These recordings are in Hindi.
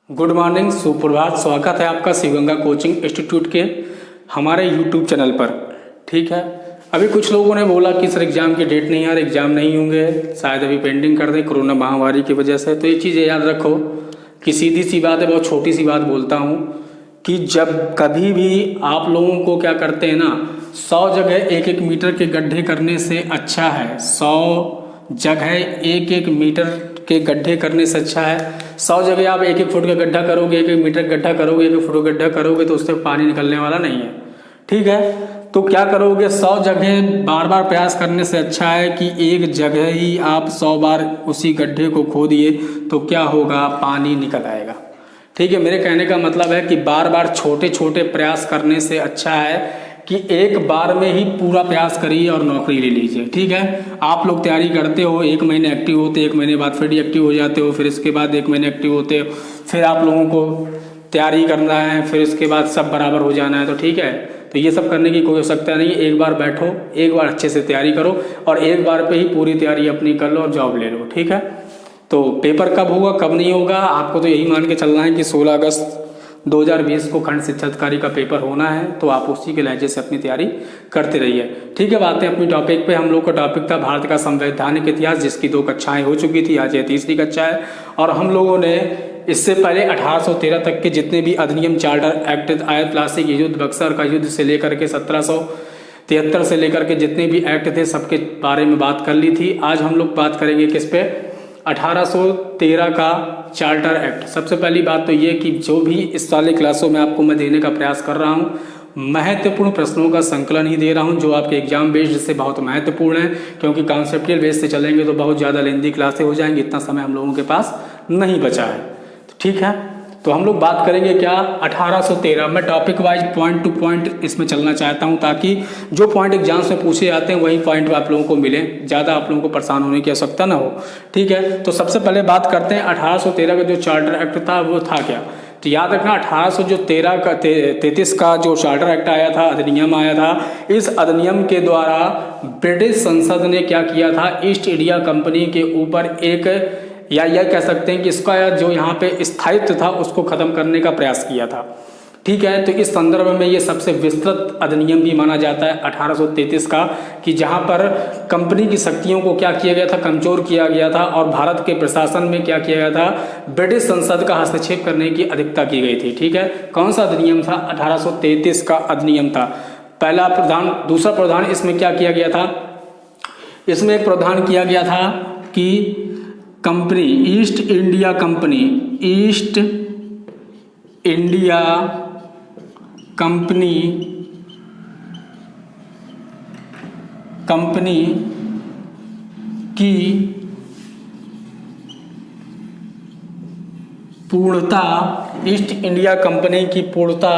गुड मॉर्निंग, सुप्रभात। स्वागत है आपका शिवगंगा कोचिंग इंस्टीट्यूट के हमारे यूट्यूब चैनल पर। ठीक है, अभी कुछ लोगों ने बोला कि सर एग्ज़ाम की डेट नहीं आ रही, एग्ज़ाम नहीं होंगे, शायद अभी पेंडिंग कर दें कोरोना महामारी की वजह से। तो ये चीज़ें याद रखो कि सीधी सी बात है, बहुत छोटी सी बात बोलता हूँ कि जब कभी भी आप लोगों को क्या करते हैं ना, 100 जगह 1-1 मीटर के गड्ढे करने से अच्छा है, 100 जगह 1-1 मीटर के गड्ढे करने से अच्छा है 100 जगह आप 1-1 फुट का गड्ढा करोगे, 1-1 मीटर गड्ढा करोगे, 1-1 फुट का गड्ढा करोगे तो उससे पानी निकलने वाला नहीं है। ठीक है, तो क्या करोगे, 100 जगह बार बार प्रयास करने से अच्छा है कि एक जगह ही आप 100 बार उसी गड्ढे को खोदिए तो क्या होगा, पानी निकल आएगा। ठीक है, मेरे कहने का मतलब है कि बार बार छोटे छोटे प्रयास करने से अच्छा है कि एक बार में ही पूरा प्रयास करिए और नौकरी ले लीजिए। ठीक है, आप लोग तैयारी करते हो, 1 महीने एक्टिव होते, 1 महीने बाद फिर एक्टिव हो जाते हो, फिर इसके बाद 1 महीने एक्टिव होते हो, फिर आप लोगों को तैयारी करना है, फिर इसके बाद सब बराबर हो जाना है। तो ठीक है, तो ये सब करने की कोई आवश्यकता नहीं है। एक बार बैठो, एक बार अच्छे से तैयारी करो और एक बार पे ही पूरी तैयारी अपनी कर लो और जॉब ले लो। ठीक है, तो पेपर कब होगा कब नहीं होगा, आपको तो यही मान के चलना है कि 16 अगस्त 2020 को खंड शिक्षा अधिकारी का पेपर होना है, तो आप उसी के लहजे से अपनी तैयारी करते रहिए। ठीक है, बातें अपनी टॉपिक पे। हम लोग का टॉपिक था भारत का संवैधानिक इतिहास, जिसकी 2 कक्षाएं हो चुकी थी, आज ये तीसरी कक्षा है। और हम लोगों ने इससे पहले 1813 तक के जितने भी अधिनियम, चार्टर एक्ट, आयत प्लासी युद्ध, बक्सर का युद्ध से लेकर के 1773 से लेकर के जितने भी एक्ट थे सबके बारे में बात कर ली थी। आज हम लोग बात करेंगे किस पे, 1813 का चार्टर एक्ट। सबसे पहली बात तो ये कि जो भी इस वाले क्लासों में आपको मैं देने का प्रयास कर रहा हूँ, महत्वपूर्ण प्रश्नों का संकलन ही दे रहा हूँ जो आपके एग्जाम बेस्ड से बहुत महत्वपूर्ण है, क्योंकि कॉन्सेप्चुअल बेस से चलेंगे तो बहुत ज़्यादा लेंदी क्लासें हो जाएंगी, इतना समय हम लोगों के पास नहीं बचा है। तो ठीक है, तो हम लोग बात करेंगे क्या, 1813। मैं topic wise point two point इसमें चलना चाहता हूं ताकि जो पॉइंट एग्जाम्स में पूछे जाते हैं वही पॉइंट आप लोगों को मिले, ज़्यादा आप लोगों को परेशान होने की आवश्यकता ना हो। ठीक है, तो सबसे पहले बात करते हैं 1813 का जो चार्टर एक्ट था वो था क्या। तो याद रखना 1833 का जो चार्टर एक्ट आया था, अधिनियम आया था, इस अधिनियम के द्वारा ब्रिटिश संसद ने क्या किया था, ईस्ट इंडिया कंपनी के ऊपर एक, या यह कह सकते हैं कि इसका जो यहाँ पे स्थायित्व था उसको खत्म करने का प्रयास किया था। ठीक है, तो इस संदर्भ में ये सबसे विस्तृत अधिनियम भी माना जाता है 1833 का, कि जहाँ पर कंपनी की शक्तियों को क्या किया गया था, कमजोर किया गया था और भारत के प्रशासन में क्या किया गया था, ब्रिटिश संसद का हस्तक्षेप करने की अधिकता की गई थी। ठीक है, कौन सा अधिनियम था, 1833 का अधिनियम था। पहला प्रावधान। दूसरा प्रावधान इसमें क्या किया गया था, इसमें एक प्रावधान किया गया था कि company, east India company, east India company की पूर्णता, ईस्ट इंडिया कंपनी की पूर्णता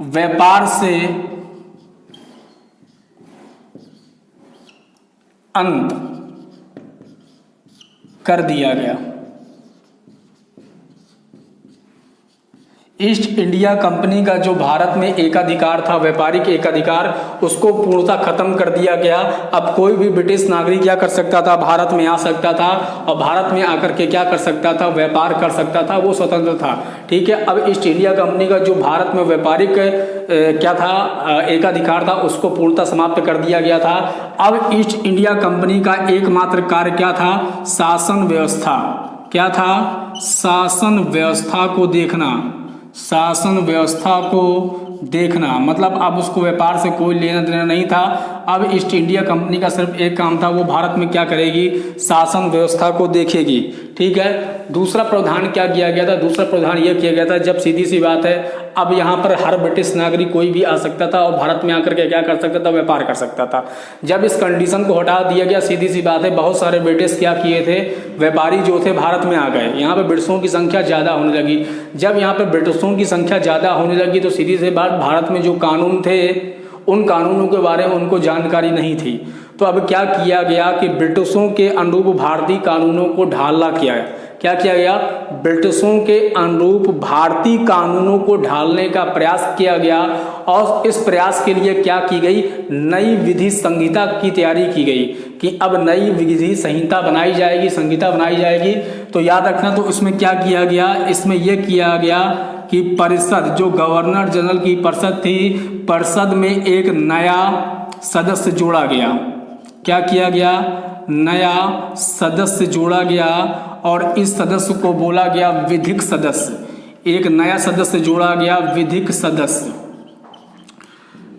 व्यापार से अंत कर दिया गया। ईस्ट इंडिया कंपनी का जो भारत में एकाधिकार था, व्यापारिक एकाधिकार, उसको पूर्णतः खत्म कर दिया गया। अब कोई भी ब्रिटिश नागरिक क्या कर सकता था, भारत में आ सकता था और भारत में आकर के क्या कर सकता था, व्यापार कर सकता था, वो स्वतंत्र था। ठीक है, अब ईस्ट इंडिया कंपनी का जो भारत में व्यापारिक क्या था, एकाधिकार था, उसको पूर्णतः समाप्त कर दिया गया था। अब ईस्ट इंडिया कंपनी का एकमात्र कार्य क्या था, शासन व्यवस्था। क्या था, शासन व्यवस्था को देखना, शासन व्यवस्था को देखना। मतलब अब उसको व्यापार से कोई लेना देना नहीं था। अब ईस्ट इंडिया कंपनी का सिर्फ एक काम था, वो भारत में क्या करेगी, शासन व्यवस्था को देखेगी। ठीक है, दूसरा प्रावधान क्या किया गया था, दूसरा प्रावधान यह किया गया था, जब सीधी सी बात है, अब यहाँ पर हर ब्रिटिश नागरिक कोई भी आ सकता था और भारत में आकर के क्या कर सकता था, व्यापार कर सकता था। जब इस कंडीशन को हटा दिया गया, सीधी सी बात है, बहुत सारे ब्रिटिश क्या किए थे, व्यापारी जो थे भारत में आ गए। यहाँ पे ब्रिटिशों की संख्या ज़्यादा होने लगी। जब यहाँ पे ब्रिटिशों की संख्या ज़्यादा होने लगी तो सीधी सी बात, भारत में जो कानून थे उन कानूनों के बारे में उनको जानकारी नहीं थी। तो अब क्या किया गया कि ब्रिटिशों के अनुरूप भारतीय कानूनों को ढालना किया है। क्या किया गया, ब्रिटिशों के अनुरूप भारतीय कानूनों को ढालने का प्रयास किया गया और इस प्रयास के लिए क्या की गई, नई विधि संहिता की तैयारी की गई। कि अब नई विधि संहिता बनाई जाएगी, संहिता बनाई जाएगी, तो याद रखना तो इसमें क्या किया गया, इसमें यह किया गया कि परिषद, जो गवर्नर जनरल की परिषद थी, परिषद में एक नया सदस्य जोड़ा गया। क्या किया गया, नया सदस्य जोड़ा गया और इस सदस्य को बोला गया विधिक सदस्य। एक नया सदस्य जोड़ा गया, विधिक सदस्य।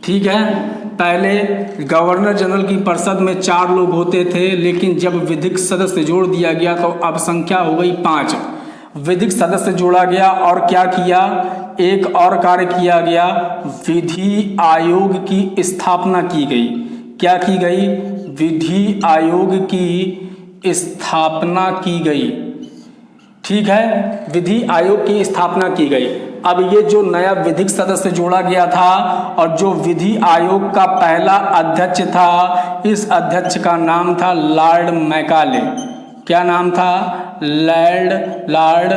ठीक है, पहले गवर्नर जनरल की परिषद में 4 लोग होते थे, लेकिन जब विधिक सदस्य जोड़ दिया गया तो अब संख्या हो गई 5। विधिक सदस्य जोड़ा गया और क्या किया, एक और कार्य किया गया, विधि आयोग की स्थापना की गई। क्या की गई, विधि आयोग की स्थापना की गई। ठीक है, विधि आयोग की स्थापना की गई। अब ये जो नया विधिक सदस्य जोड़ा गया था और जो विधि आयोग का पहला अध्यक्ष था, इस अध्यक्ष का नाम था लॉर्ड मैकाले। क्या नाम था, लॉर्ड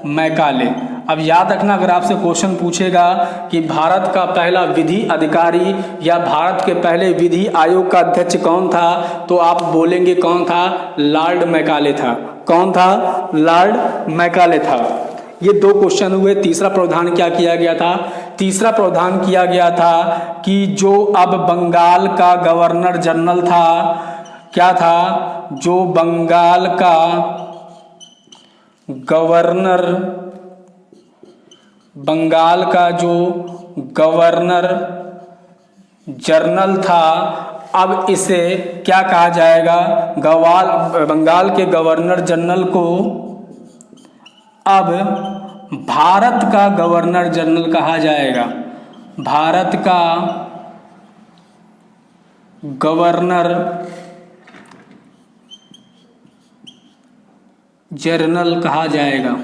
मैकाले। अब याद रखना, अगर आपसे क्वेश्चन पूछेगा कि भारत का पहला विधि अधिकारी या भारत के पहले विधि आयोग का अध्यक्ष कौन था, तो आप बोलेंगे कौन था, लॉर्ड मैकाले था। कौन था, लॉर्ड मैकाले था। ये 2 क्वेश्चन हुए। तीसरा प्रावधान क्या किया गया था, तीसरा प्रावधान किया गया था कि जो अब बंगाल का गवर्नर जनरल था, क्या था, जो बंगाल का गवर्नर, बंगाल का जो गवर्नर जनरल था, अब इसे क्या कहा जाएगा, बंगाल के गवर्नर जनरल को अब भारत का गवर्नर जनरल कहा जाएगा। भारत का गवर्नर जनरल कहा जाएगा।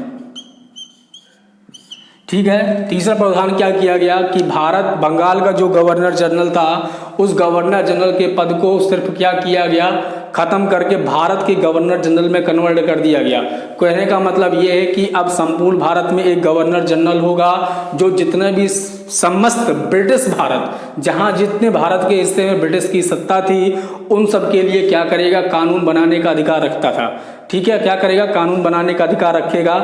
ठीक है, तीसरा प्रावधान क्या किया गया कि भारत, बंगाल का जो गवर्नर जनरल था, उस गवर्नर जनरल के पद को सिर्फ क्या किया गया, खत्म करके भारत के गवर्नर जनरल में कन्वर्ट कर दिया गया। कहने का मतलब ये है कि अब संपूर्ण भारत में एक गवर्नर जनरल होगा, जो जितने भी समस्त ब्रिटिश भारत, जहां जितने भारत के हिस्से में ब्रिटिश की सत्ता थी, उन सब के लिए क्या करेगा, कानून बनाने का अधिकार रखता था। ठीक है, क्या करेगा, कानून बनाने का अधिकार रखेगा।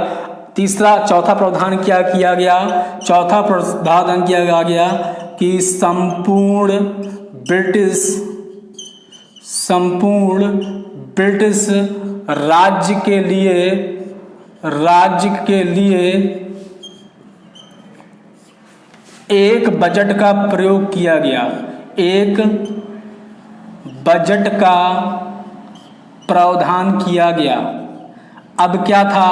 चौथा प्रावधान क्या किया गया, चौथा प्रावधान किया गया कि संपूर्ण ब्रिटिश राज्य के लिए एक बजट का प्रयोग किया गया। एक बजट का प्रावधान किया गया। अब क्या था,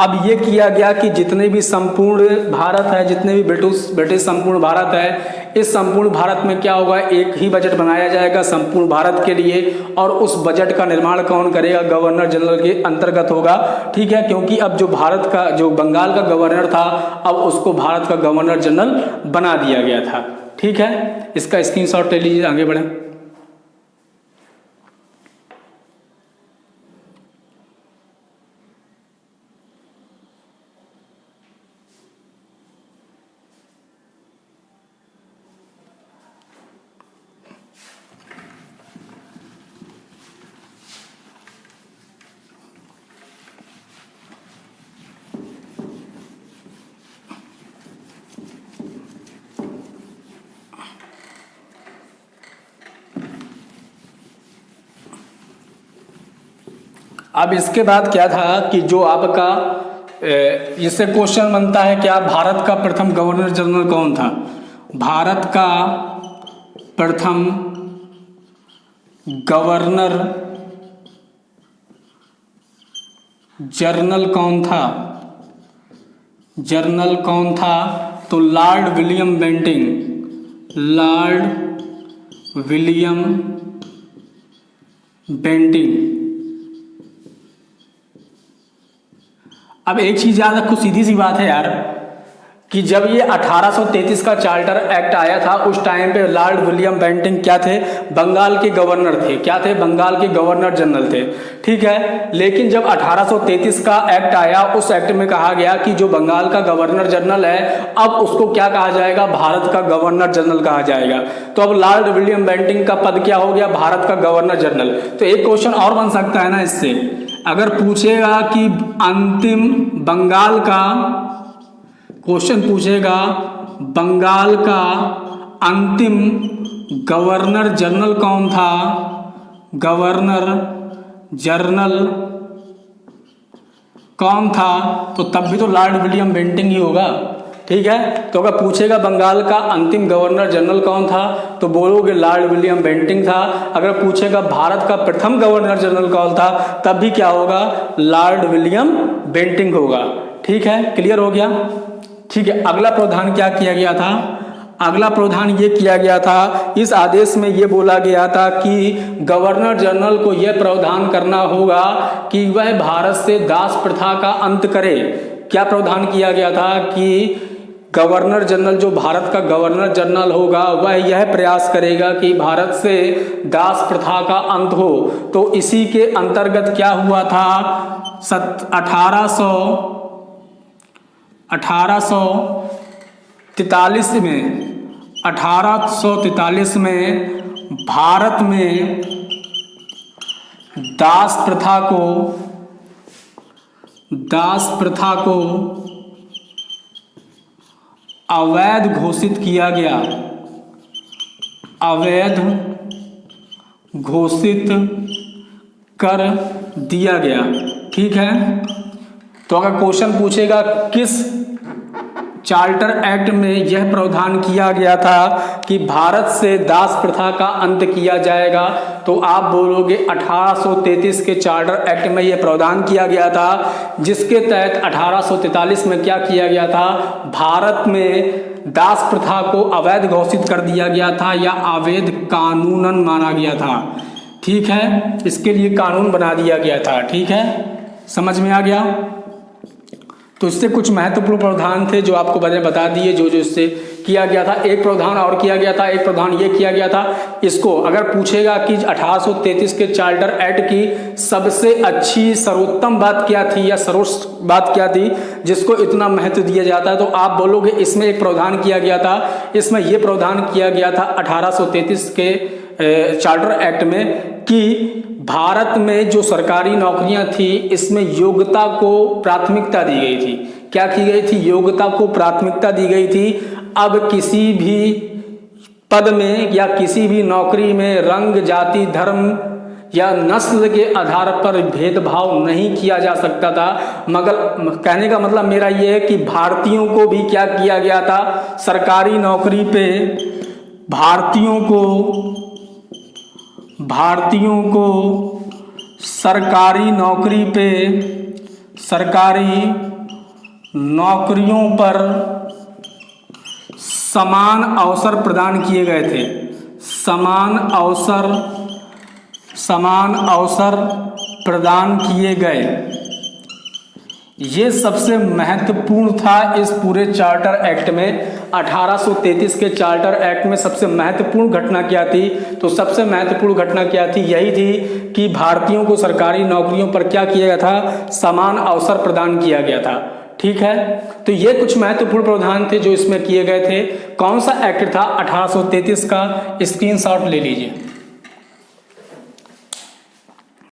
अब ये किया गया कि जितने भी संपूर्ण भारत है, जितने भी ब्रिटिश संपूर्ण भारत है, इस संपूर्ण भारत में क्या होगा, एक ही बजट बनाया जाएगा संपूर्ण भारत के लिए, और उस बजट का निर्माण कौन करेगा, गवर्नर जनरल के अंतर्गत होगा। ठीक है, क्योंकि अब जो भारत का, जो बंगाल का गवर्नर था, अब उसको भारत का गवर्नर जनरल बना दिया गया था। ठीक है, इसका स्क्रीनशॉट ले लीजिए, आगे बढ़ें। अब इसके बाद क्या था कि जो आपका इससे क्वेश्चन बनता है कि भारत का प्रथम गवर्नर जनरल कौन था। भारत का प्रथम गवर्नर जनरल कौन था, जनरल कौन था, तो Lord William Bentinck, Lord William Bentinck. अब एक चीज याद रखो, सीधी सी बात है यार, कि जब ये 1833 का चार्टर एक्ट आया था उस टाइम पे लॉर्ड विलियम बेंटिंक क्या थे, बंगाल के गवर्नर थे। क्या थे? बंगाल के गवर्नर जनरल थे। ठीक है, लेकिन जब 1833 का एक्ट आया उस एक्ट में कहा गया कि जो बंगाल का गवर्नर जनरल है अब उसको क्या कहा जाएगा, भारत का गवर्नर जनरल कहा जाएगा। तो अब लॉर्ड विलियम बेंटिंक का पद क्या हो गया, भारत का गवर्नर जनरल। तो एक क्वेश्चन और बन सकता है ना इससे, अगर पूछेगा कि अंतिम बंगाल का क्वेश्चन पूछेगा, बंगाल का अंतिम गवर्नर जनरल कौन था, गवर्नर जनरल कौन था, तो तब भी तो लॉर्ड विलियम बेंटिंक ही होगा। ठीक है, तो अगर पूछेगा बंगाल का अंतिम गवर्नर जनरल कौन था तो बोलोगे लॉर्ड विलियम बेंटिंक था। अगर पूछेगा भारत का प्रथम गवर्नर जनरल कौन था तब भी क्या होगा, लॉर्ड विलियम बेंटिंक होगा। ठीक है, क्लियर हो गया। ठीक है, अगला प्रावधान क्या किया गया था, अगला प्रावधान ये किया गया था, इस आदेश में ये बोला गया था कि गवर्नर जनरल को यह प्रावधान करना होगा कि वह भारत से दास प्रथा का अंत करे। क्या प्रावधान किया गया था कि गवर्नर जनरल, जो भारत का गवर्नर जनरल होगा वह यह प्रयास करेगा कि भारत से दास प्रथा का अंत हो। तो इसी के अंतर्गत क्या हुआ था, 1843 में भारत में दास प्रथा को अवैध घोषित किया गया, अवैध घोषित कर दिया गया। ठीक है, तो अगर क्वेश्चन पूछेगा किस चार्टर एक्ट में यह प्रावधान किया गया था कि भारत से दास प्रथा का अंत किया जाएगा, तो आप बोलोगे 1833 के चार्टर एक्ट में यह प्रावधान किया गया था, जिसके तहत 1843 में क्या किया गया था, भारत में दास प्रथा को अवैध घोषित कर दिया गया था या अवैध कानूनन माना गया था। ठीक है, इसके लिए कानून बना दिया गया था। ठीक है, समझ में आ गया। तो इससे कुछ महत्वपूर्ण प्रावधान थे जो आपको मैंने बता दिए, जो इससे किया गया था। एक प्रावधान और किया गया था, एक प्रावधान ये किया गया था, इसको अगर पूछेगा कि 1833 के चार्टर एक्ट की सबसे अच्छी सर्वोत्तम बात क्या थी या सर्वोच्च बात क्या थी जिसको इतना महत्व दिया जाता है, तो आप बोलोगे इसमें एक प्रावधान किया गया था, इसमें यह प्रावधान किया गया था 1833 के चार्टर एक्ट में कि भारत में जो सरकारी नौकरियां थी इसमें योग्यता को प्राथमिकता दी गई थी। क्या की गई थी, योग्यता को प्राथमिकता दी गई थी। अब किसी भी पद में या किसी भी नौकरी में रंग, जाति, धर्म या नस्ल के आधार पर भेदभाव नहीं किया जा सकता था। मगर कहने का मतलब मेरा यह है कि भारतीयों को भी क्या किया गया था, सरकारी नौकरी पे भारतीयों को सरकारी नौकरी पे, सरकारी नौकरियों पर समान अवसर प्रदान किए गए थे। समान अवसर प्रदान किए गए, ये सबसे महत्वपूर्ण था इस पूरे चार्टर एक्ट में। 1833 के चार्टर एक्ट में सबसे महत्वपूर्ण घटना क्या थी, तो सबसे महत्वपूर्ण घटना क्या थी, यही थी कि भारतीयों को सरकारी नौकरियों पर क्या किया गया था, समान अवसर प्रदान किया गया था। ठीक है, तो ये कुछ महत्वपूर्ण प्रावधान थे जो इसमें किए गए थे। कौन सा एक्ट था 1833 का, स्क्रीनशॉट ले लीजिए।